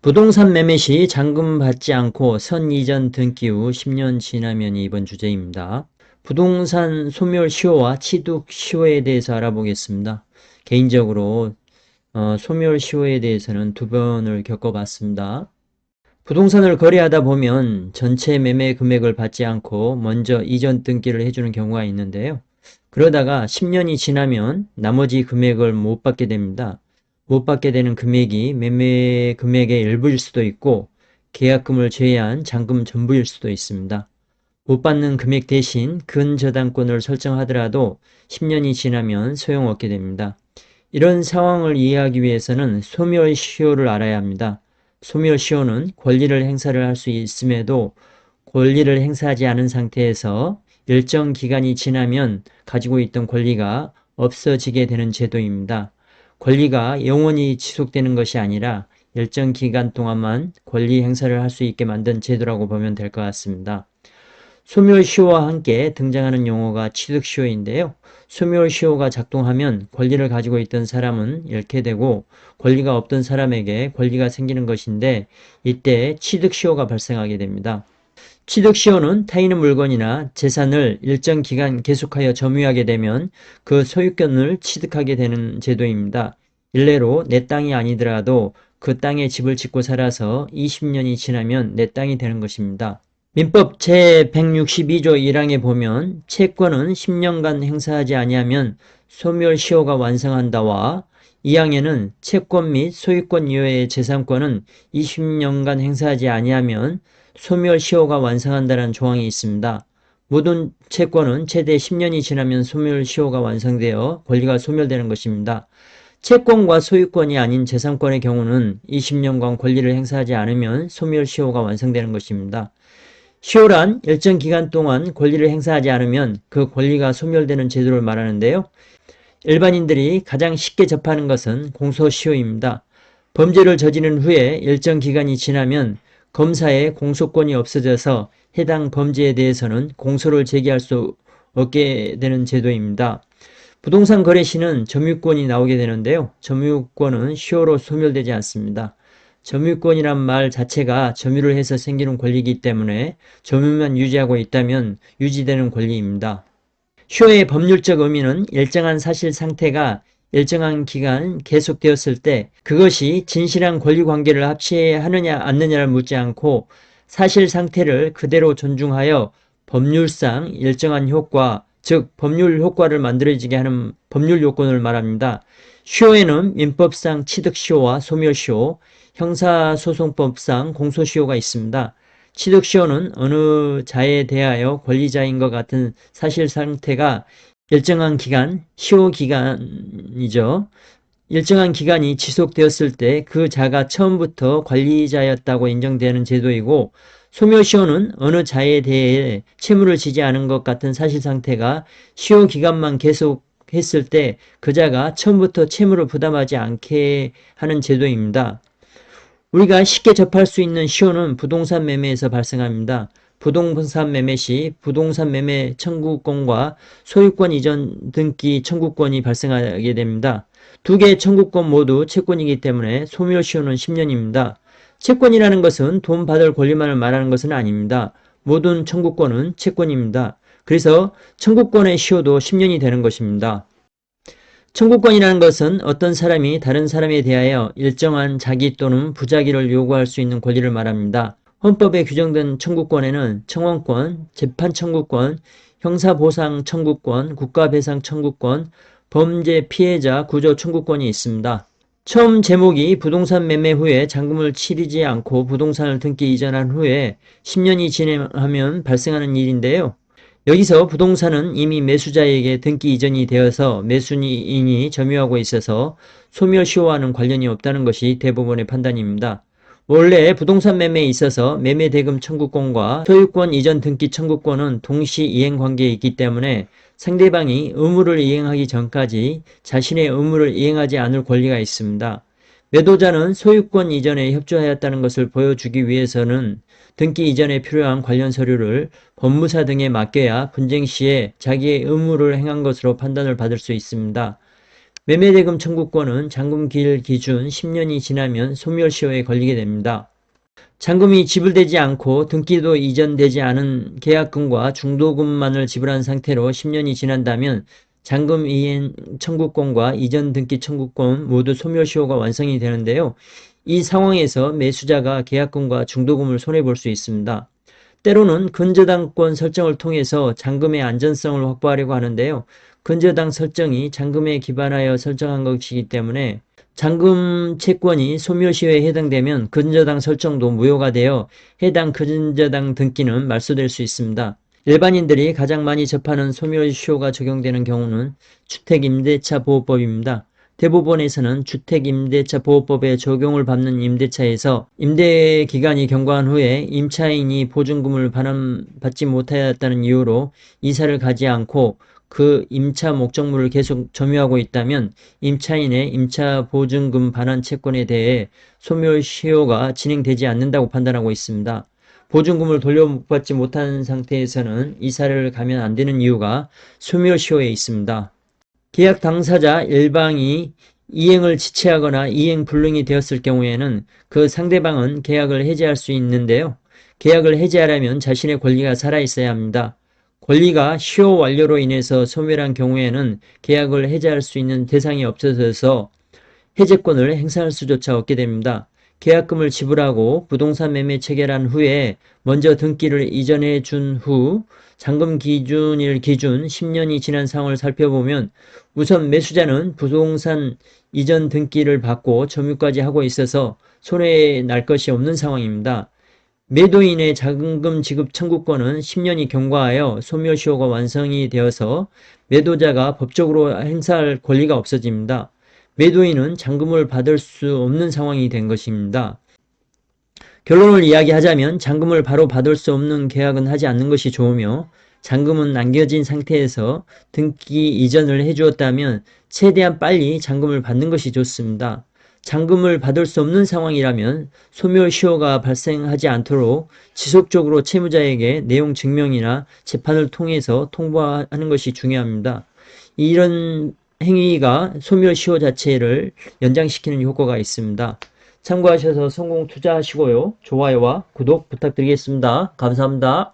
부동산 매매 시 잔금 받지 않고 선 이전 등기 후 10년 지나면이 이번 주제입니다. 부동산 소멸 시효와 취득 시효에 대해서 알아보겠습니다. 개인적으로 소멸 시효에 대해서는 두 번을 겪어봤습니다. 부동산을 거래하다 보면 전체 매매 금액을 받지 않고 먼저 이전 등기를 해주는 경우가 있는데요. 그러다가 10년이 지나면 나머지 금액을 못 받게 됩니다. 못 받게 되는 금액이 매매 금액의 일부일 수도 있고 계약금을 제외한 잔금 전부일 수도 있습니다. 못 받는 금액 대신 근저당권을 설정하더라도 10년이 지나면 소용없게 됩니다. 이런 상황을 이해하기 위해서는 소멸시효를 알아야 합니다. 소멸시효는 권리를 행사를 할 수 있음에도 권리를 행사하지 않은 상태에서 일정 기간이 지나면 가지고 있던 권리가 없어지게 되는 제도입니다. 권리가 영원히 지속되는 것이 아니라 일정 기간 동안만 권리 행사를 할 수 있게 만든 제도라고 보면 될 것 같습니다. 소멸시효와 함께 등장하는 용어가 취득시효인데요. 소멸시효가 작동하면 권리를 가지고 있던 사람은 잃게 되고 권리가 없던 사람에게 권리가 생기는 것인데 이때 취득시효가 발생하게 됩니다. 취득시효는 타인의 물건이나 재산을 일정 기간 계속하여 점유하게 되면 그 소유권을 취득하게 되는 제도입니다. 일례로 내 땅이 아니더라도 그 땅에 집을 짓고 살아서 20년이 지나면 내 땅이 되는 것입니다. 민법 제162조 1항에 보면 채권은 10년간 행사하지 아니하면 소멸시효가 완성한다와 2항에는 채권 및 소유권 이외의 재산권은 20년간 행사하지 아니하면 소멸시효가 완성한다는 조항이 있습니다. 모든 채권은 최대 10년이 지나면 소멸시효가 완성되어 권리가 소멸되는 것입니다. 채권과 소유권이 아닌 재산권의 경우는 20년간 권리를 행사하지 않으면 소멸시효가 완성되는 것입니다. 시효란 일정 기간 동안 권리를 행사하지 않으면 그 권리가 소멸되는 제도를 말하는데요. 일반인들이 가장 쉽게 접하는 것은 공소시효입니다. 범죄를 저지른 후에 일정 기간이 지나면 검사의 공소권이 없어져서 해당 범죄에 대해서는 공소를 제기할 수 없게 되는 제도입니다. 부동산 거래 시는 점유권이 나오게 되는데요. 점유권은 시효로 소멸되지 않습니다. 점유권이란 말 자체가 점유를 해서 생기는 권리이기 때문에 점유만 유지하고 있다면 유지되는 권리입니다. 시효의 법률적 의미는 일정한 사실 상태가 일정한 기간 계속되었을 때 그것이 진실한 권리관계를 합치하느냐 않느냐를 묻지 않고 사실 상태를 그대로 존중하여 법률상 일정한 효과, 즉 법률 효과를 만들어지게 하는 법률 요건을 말합니다. 시효에는 민법상 취득시효와 소멸시효, 형사소송법상 공소시효가 있습니다. 취득시효는 어느 자에 대하여 권리자인 것 같은 사실 상태가 일정한 기간, 시효기간이죠. 일정한 기간이 지속되었을 때 그 자가 처음부터 관리자였다고 인정되는 제도이고, 소멸시효는 어느 자에 대해 채무를 지지 않은 것 같은 사실 상태가 시효기간만 계속했을 때 그 자가 처음부터 채무를 부담하지 않게 하는 제도입니다. 우리가 쉽게 접할 수 있는 시효는 부동산 매매에서 발생합니다. 부동산 매매 시 부동산 매매 청구권과 소유권 이전 등기 청구권이 발생하게 됩니다. 두 개의 청구권 모두 채권이기 때문에 소멸시효는 10년입니다. 채권이라는 것은 돈 받을 권리만을 말하는 것은 아닙니다. 모든 청구권은 채권입니다. 그래서 청구권의 시효도 10년이 되는 것입니다. 청구권이라는 것은 어떤 사람이 다른 사람에 대하여 일정한 자기 또는 부자기를 요구할 수 있는 권리를 말합니다. 헌법에 규정된 청구권에는 청원권, 재판청구권, 형사보상 청구권, 국가배상 청구권, 범죄 피해자 구조 청구권이 있습니다. 처음 제목이 부동산 매매 후에 잔금을 치르지 않고 부동산을 등기 이전한 후에 10년이 지나면 발생하는 일인데요. 여기서 부동산은 이미 매수자에게 등기 이전이 되어서 매수인이 점유하고 있어서 소멸시효와는 관련이 없다는 것이 대부분의 판단입니다. 원래 부동산 매매에 있어서 매매대금 청구권과 소유권 이전 등기 청구권은 동시 이행 관계에 있기 때문에 상대방이 의무를 이행하기 전까지 자신의 의무를 이행하지 않을 권리가 있습니다. 매도자는 소유권 이전에 협조하였다는 것을 보여주기 위해서는 등기 이전에 필요한 관련 서류를 법무사 등에 맡겨야 분쟁 시에 자기의 의무를 행한 것으로 판단을 받을 수 있습니다. 매매대금 청구권은 잔금기일 기준 10년이 지나면 소멸시효에 걸리게 됩니다. 잔금이 지불되지 않고 등기도 이전되지 않은 계약금과 중도금만을 지불한 상태로 10년이 지난다면 잔금 이행 청구권과 이전 등기 청구권 모두 소멸시효가 완성이 되는데요. 이 상황에서 매수자가 계약금과 중도금을 손해볼 수 있습니다. 때로는 근저당권 설정을 통해서 잔금의 안전성을 확보하려고 하는데요. 근저당 설정이 잔금에 기반하여 설정한 것이기 때문에 잔금 채권이 소멸시효에 해당되면 근저당 설정도 무효가 되어 해당 근저당 등기는 말소될 수 있습니다. 일반인들이 가장 많이 접하는 소멸시효가 적용되는 경우는 주택임대차보호법입니다. 대법원에서는 주택임대차보호법에 적용을 받는 임대차에서 임대기간이 경과한 후에 임차인이 보증금을 반환받지 못하였다는 이유로 이사를 가지 않고 그 임차 목적물을 계속 점유하고 있다면 임차인의 임차보증금 반환 채권에 대해 소멸시효가 진행되지 않는다고 판단하고 있습니다. 보증금을 돌려받지 못한 상태에서는 이사를 가면 안 되는 이유가 소멸시효에 있습니다. 계약 당사자 일방이 이행을 지체하거나 이행 불능이 되었을 경우에는 그 상대방은 계약을 해지할 수 있는데요. 계약을 해지하려면 자신의 권리가 살아있어야 합니다. 권리가 시효 완료로 인해서 소멸한 경우에는 계약을 해지할 수 있는 대상이 없어져서 해제권을 행사할 수조차 없게 됩니다. 계약금을 지불하고 부동산 매매 체결한 후에 먼저 등기를 이전해 준 후 잔금 기준일 기준 10년이 지난 상황을 살펴보면 우선 매수자는 부동산 이전 등기를 받고 점유까지 하고 있어서 손해 날 것이 없는 상황입니다. 매도인의 잔금 지급 청구권은 10년이 경과하여 소멸시효가 완성이 되어서 매도자가 법적으로 행사할 권리가 없어집니다. 매도인은 잔금을 받을 수 없는 상황이 된 것입니다. 결론을 이야기하자면 잔금을 바로 받을 수 없는 계약은 하지 않는 것이 좋으며 잔금은 남겨진 상태에서 등기 이전을 해주었다면 최대한 빨리 잔금을 받는 것이 좋습니다. 잔금을 받을 수 없는 상황이라면 소멸시효가 발생하지 않도록 지속적으로 채무자에게 내용 증명이나 재판을 통해서 통보하는 것이 중요합니다. 이런 행위가 소멸시효 자체를 연장시키는 효과가 있습니다. 참고하셔서 성공 투자하시고요. 좋아요와 구독 부탁드리겠습니다. 감사합니다.